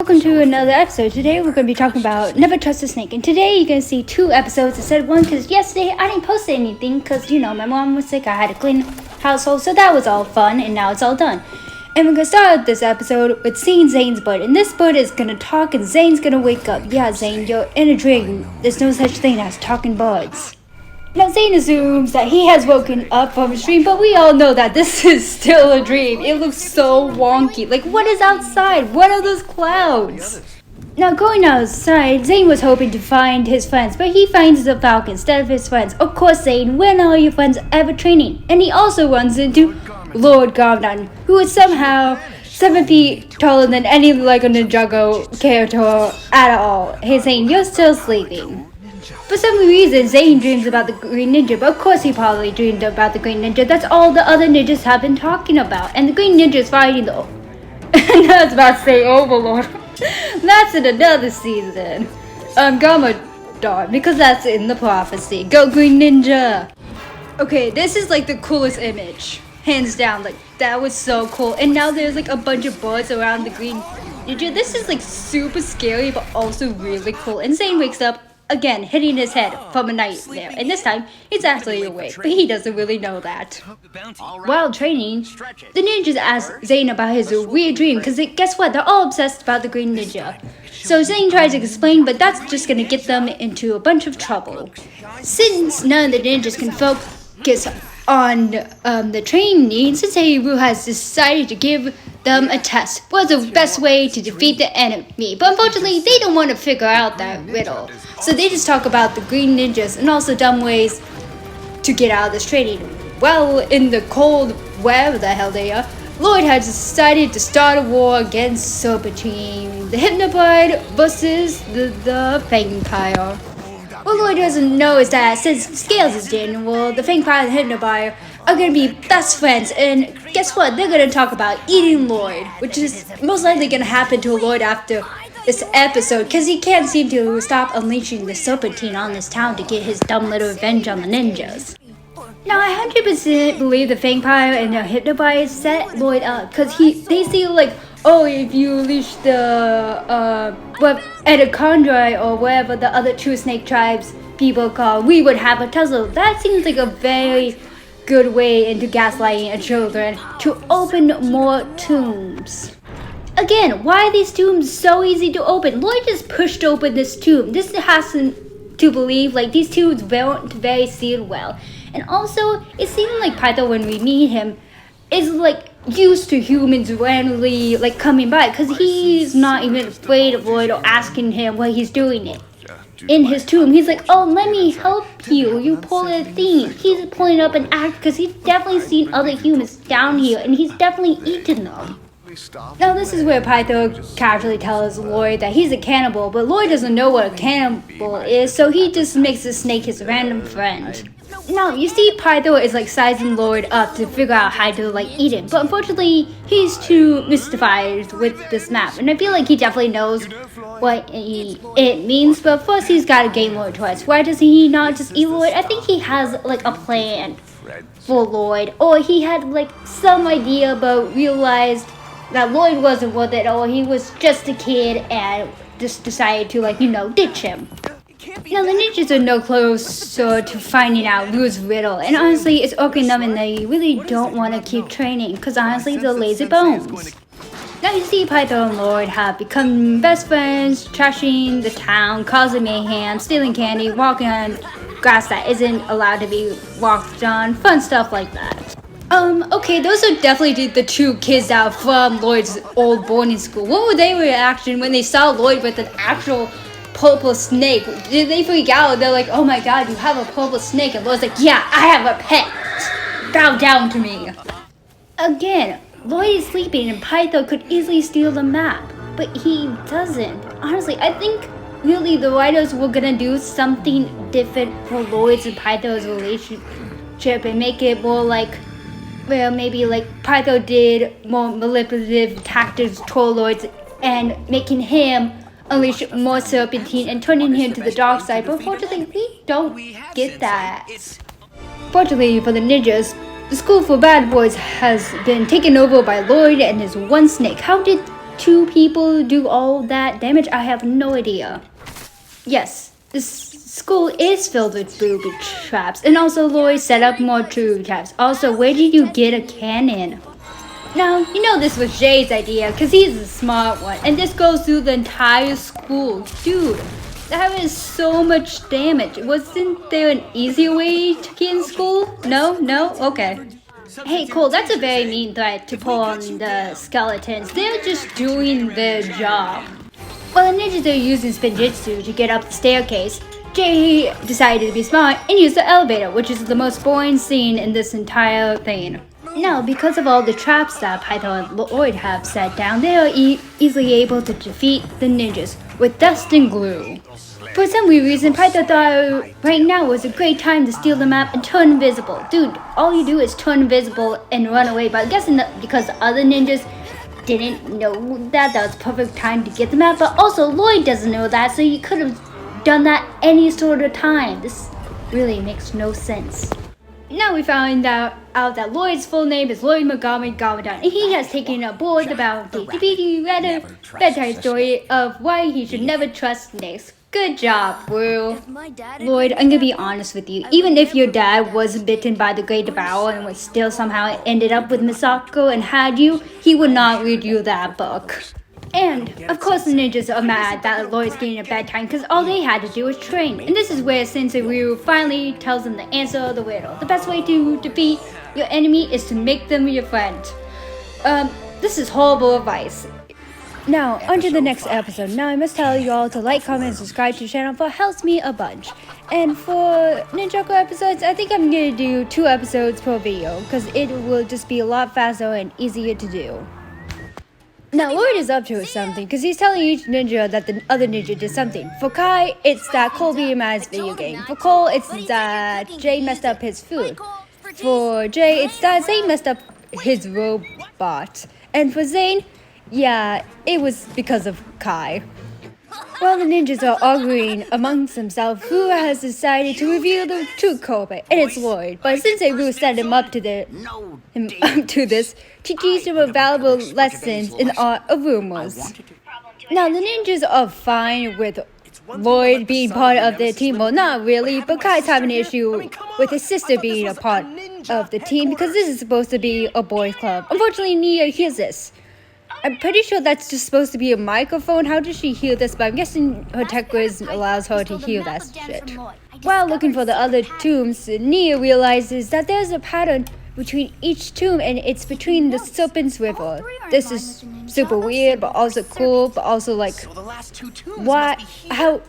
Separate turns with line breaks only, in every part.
welcome to another episode. Today we're going to be talking about Never Trust a Snake. And today you're going to see two episodes instead of one, because yesterday I didn't post anything because, my mom was sick. I had to clean household, so that was all fun, and now it's all done. And we're going to start this episode with seeing Zane's bird. And this bird is going to talk, and Zane's going to wake up. Yeah, Zane, you're in a dream. There's no such thing as talking birds. Now, Zane assumes that he has woken up from his dream, but we all know that this is still a dream. It looks so wonky. Like, what is outside? What are those clouds? Now, going outside, Zane was hoping to find his friends, but he finds the falcon instead of his friends. Of course, Zane, when are your friends ever training? And he also runs into Lord Garmdon, who is somehow 7 feet taller than any Lego Ninjago character at all. Hey, Zane, you're still sleeping. For some reason, Zane dreams about the Green Ninja, but of course he probably dreamed about the Green Ninja. That's all the other ninjas have been talking about. And the Green Ninja is fighting the... And I was about to say Overlord. That's in another season. Garmadon, because that's in the prophecy. Go Green Ninja! Okay, this is like the coolest image. Hands down, like, that was so cool. And now there's like a bunch of birds around the Green Ninja. This is like super scary, but also really cool. And Zane wakes up again, hitting his head from a nightmare, and this time, he's actually awake, but he doesn't really know that. While training, the ninjas ask Zane about his weird dream, because guess what, they're all obsessed about the Green Ninja. So Zane tries to explain, but that's just going to get them into a bunch of trouble. Since none of the ninjas can focus on the training, Sensei has decided to give them a test. What's the best way to defeat the enemy? But unfortunately, they don't want to figure out that riddle. So they just talk about the Green Ninjas and also dumb ways to get out of this training. Well, in the cold, wherever the hell they are, Lloyd has decided to start a war against Serpentine, the Hypnobird versus the Vampire. What Lloyd doesn't know is that since Scales is Daniel, the Vampire and the Hypnobird are going to be best friends, and guess what? They're going to talk about eating Lloyd, which is most likely going to happen to Lloyd after this episode, because he can't seem to stop unleashing the Serpentine on this town to get his dumb little revenge on the ninjas. Now, I 100% believe the Vampire and the Hypnobird set Lloyd up, because they see like, oh, if you unleash the Edacondri or whatever the other two snake tribes people call, we would have a tussle. That seems like a very good way into gaslighting children to open more tombs. Again, why are these tombs so easy to open? Lloyd just pushed open this tomb. This has to believe, like, these tombs weren't very sealed well. And also, it seemed like Python, when we meet him, is like used to humans randomly like coming by, because he's not even afraid of Lloyd or asking him what he's doing it. In his tomb, he's like, oh, let me help you. You pull a thing. He's pulling up an act because he's definitely seen other humans down here, and he's definitely eaten them. Now, this is where Python casually tells Lloyd that he's a cannibal, but Lloyd doesn't know what a cannibal is, so he just makes the snake his random friend. Now, you see Python is like sizing Lloyd up to figure out how to like eat him, but unfortunately, he's too mystified with this map, and I feel like he definitely knows what it means, but first he's got to gain Lloyd twice. Why does he not just eat Lloyd? I think he has like a plan for Lloyd, or he had like some idea but realized that Lloyd wasn't worth it, or he was just a kid and just decided to ditch him. Now, the ninjas are no closer to finding out Lou's riddle, and honestly, it's irking them, and they really don't want to keep training, because honestly, they're lazy bones. Now, you see Python and Lloyd have become best friends, trashing the town, causing mayhem, stealing candy, walking on grass that isn't allowed to be walked on, fun stuff like that. Okay, those are definitely the two kids out from Lloyd's old boarding school. What were their reaction when they saw Lloyd with an actual purple snake? Did they freak out? They're like, oh my god, you have a purple snake. And Lloyd's like, yeah, I have a pet. Bow down to me. Again, Lloyd is sleeping and Python could easily steal the map, but he doesn't. Honestly, I think really the writers were gonna do something different for Lloyd's and Python's relationship and make it more like, well, maybe like Python did more manipulative tactics toward Lloyd and making him unleash more Serpentine and turning him to the dark side, but unfortunately we don't get that. Fortunately for the ninjas, the school for bad boys has been taken over by Lloyd and his one snake. How did two people do all that damage? I have no idea. Yes, this school is filled with booby traps, and also Lloyd set up more booby traps. Also, where did you get a cannon? Now, you know this was Jay's idea, because he's the smart one, and this goes through the entire school. Dude, that is so much damage. Wasn't there an easier way to get in school? No? Okay. Hey, Cole, that's a very mean threat to pull on the skeletons. They're just doing their job. While the ninjas are using spinjitzu to get up the staircase, Jay decided to be smart and use the elevator, which is the most boring scene in this entire thing. Now, because of all the traps that Python and Lloyd have set down, they are easily able to defeat the ninjas with dust and glue. For some weird reason, Python thought right now was a great time to steal the map and turn invisible. Dude, all you do is turn invisible and run away, but I'm guessing that because the other ninjas didn't know that was perfect time to get the map, but also Lloyd doesn't know that, so he could have done that any sort of time. This really makes no sense. Now we found out that Lloyd's full name is Lloyd Montgomery Garmadon, and he has taken aboard the bounty to be a bedtime story of why he should never trust snakes. Good job, bro. Lloyd, I'm gonna be honest with you. Even if your dad wasn't bitten by the Great Devourer and was still somehow ended up with Misako and had you, he would not read you that book. And, of course, the ninjas are mad that Lloyd's getting a bedtime because all they had to do was train. And this is where Sensei Ryu finally tells them the answer of the riddle. The best way to defeat your enemy is to make them your friend. This is horrible advice. Now, on to the next episode. Now, I must tell you all to like, comment, and subscribe to the channel, for it helps me a bunch. And for Ninjago episodes, I think I'm going to do 2 episodes per video, because it will just be a lot faster and easier to do. Now, Lloyd is up to something, because he's telling each ninja that the other ninja did something. For Kai, it's that Cole beat him at his video game. For Cole, it's that Jay messed up his food. For Jay, it's that Zane messed up his robot. And for Zane, yeah, it was because of Kai. While the ninjas are arguing amongst themselves, who has decided to reveal the true culprit, and it's Lloyd. But Sensei Ryu set him up to this to teach him valuable lessons in the art of rumors. Now, the ninjas are fine with Lloyd being part of their team. Well, not really, but Kai's having an issue with his sister being a part of the team because this is supposed to be a boys' club. Unfortunately, Nia hears this. I'm pretty sure that's just supposed to be a microphone. How does she hear this? But I'm guessing her tech quiz allows her to hear that shit. While looking for the other tombs, Nia realizes that there's a pattern between each tomb, and it's between the Serpent's River. This is super weird, but also cool, but also like, why? How?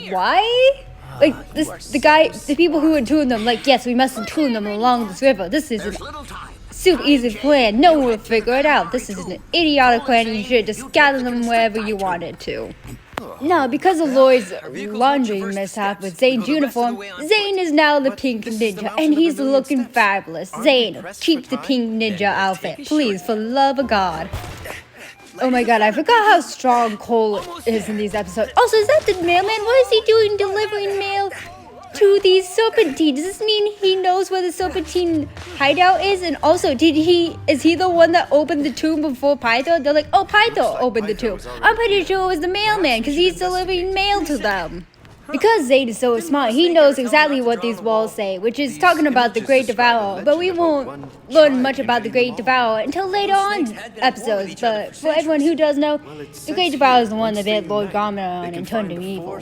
Why? Like the people who entomb them, like, yes, we must entomb them along this river. This is an super easy plan. No one will figure it out. This is an idiotic plan, and you should just gather them wherever you wanted to. Now, because of Lloyd's laundry mishap with Zane's uniform, Zane is now the pink ninja, and he's looking fabulous. Zane, keep the pink ninja outfit, please, for the love of God. Oh my god, I forgot how strong Cole is in these episodes. Also, is that the mailman? What is he doing delivering mail to these serpentines? Does this mean he knows where the serpentine hideout is? And also, is he the one that opened the tomb before Python? They're like, oh, Python opened the tomb. I'm pretty sure it was the mailman because he's delivering mail to them. Because Zane is so smart, he knows exactly what these walls say, which is talking about the Great Devourer. But we won't learn much about the Great Devourer until later on episodes. But for everyone who does know, the Great Devourer is the one that bit Lord Garmadon and turned him evil.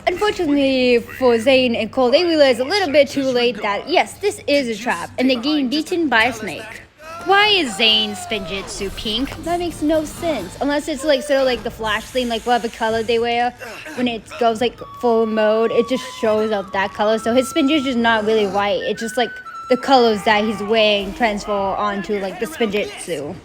Unfortunately for Zane and Cole, they realize a little bit too late that, yes, this is a trap, and they're getting beaten by a snake. Why is Zane's Spinjitzu pink? That makes no sense. Unless it's like sort of like the Flash thing, like whatever color they wear. When it goes like full mode, it just shows up that color. So his Spinjitzu is not really white. It's just like the colors that he's wearing transfer onto like the Spinjitzu.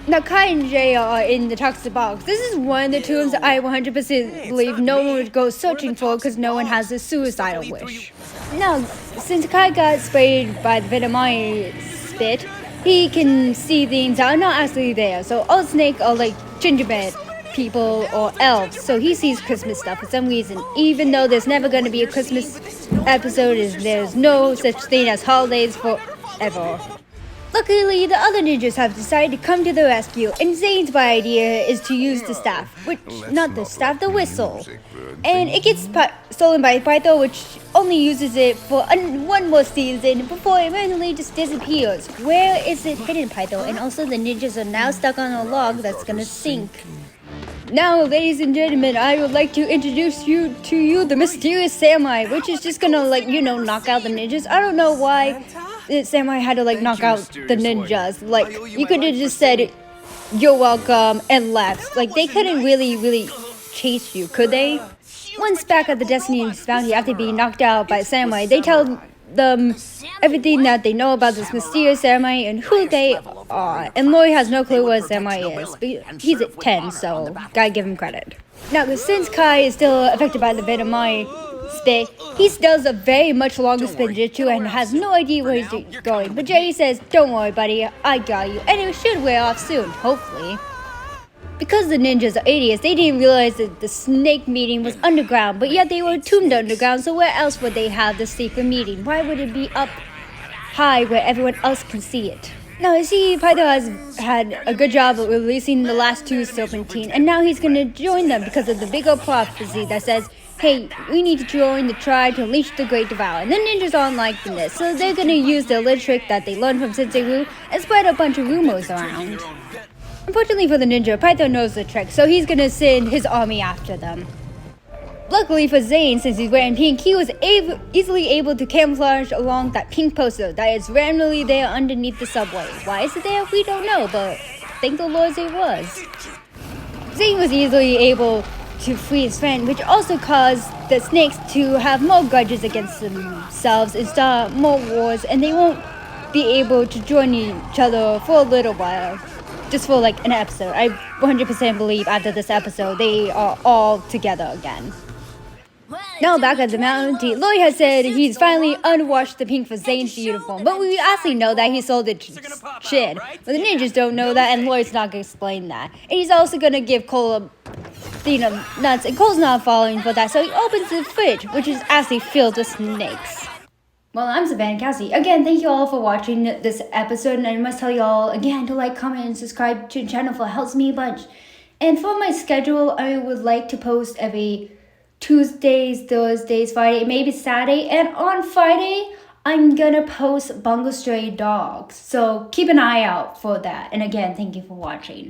Now, Kai and Jay are in the toxic box. This is one of the tombs I 100% believe no one would go searching for because no one has a suicidal wish. Now, since Kai got sprayed by the Venomite spit, he can see things that are not actually there. So all snakes are like gingerbread people or elves. So he sees Christmas stuff for some reason. Even though there's never going to be a Christmas episode, there's no such thing as holidays forever. Luckily, the other ninjas have decided to come to the rescue, and Zane's idea is to use the staff, the whistle. And it gets stolen by Pytho, which only uses it for one more season before it randomly just disappears. Where is it hidden, Pytho? And also the ninjas are now stuck on a log that's gonna sink. Now, ladies and gentlemen, I would like to introduce you to the mysterious samurai, which is just gonna knock out the ninjas. I don't know why the samurai had to knock out the ninjas. You could have just said, "You're welcome," and left. They couldn't really chase you, could they? Once back at the Destiny's Bounty after being knocked out by samurai, they tell them everything that they know about this mysterious samurai and who they are. And Lori has no clue what a samurai is, but he's at 10, so gotta give him credit. Now, since Kai is still affected by the Venomai spit, he does a very much longer spinjitzu and has no idea where he's going. But Jerry says, "Don't worry, buddy, I got you," and it should wear off soon, hopefully. Because the ninjas are idiots, they didn't realize that the snake meeting was underground, but yet they were tuned underground, so where else would they have the secret meeting? Why would it be up high where everyone else can see it? Now, you see, Pytho has had a good job of releasing the last two Serpentine, and now he's gonna join them because of the bigger prophecy that says, "Hey, we need to join the tribe to unleash the Great Devour." And the ninjas aren't liking this, so they're gonna use their little trick that they learned from Sensei Wu and spread a bunch of rumors around. Unfortunately for the ninja, Pytho knows the trick, so he's gonna send his army after them. Luckily for Zane, since he's wearing pink, he was easily able to camouflage along that pink poster that is randomly there underneath the subway. Why is it there? We don't know, but thank the Lord it was. Zane was easily able to free his friend, which also caused the snakes to have more grudges against themselves and start more wars, and they won't be able to join each other for a little while. Just for an episode. I 100% believe after this episode they are all together again. Now back at the mountain, Lloyd has said he's finally unwashed the pink for Zane's uniform, but we actually know that he sold it to Shin. But the ninjas don't know that, and Lloyd's not gonna explain that. And he's also gonna give Cole nuts, and Cole's not falling for that, so he opens the fridge, which is actually filled with snakes. Well, I'm Savannah Cassie. Again, thank you all for watching this episode, and I must tell you all again to like, comment, and subscribe to the channel, for it helps me a bunch. And for my schedule, I would like to post every Tuesdays, Thursdays, Friday, maybe Saturday, and on Friday, I'm gonna post Bungo Stray Dogs. So keep an eye out for that. And again, thank you for watching.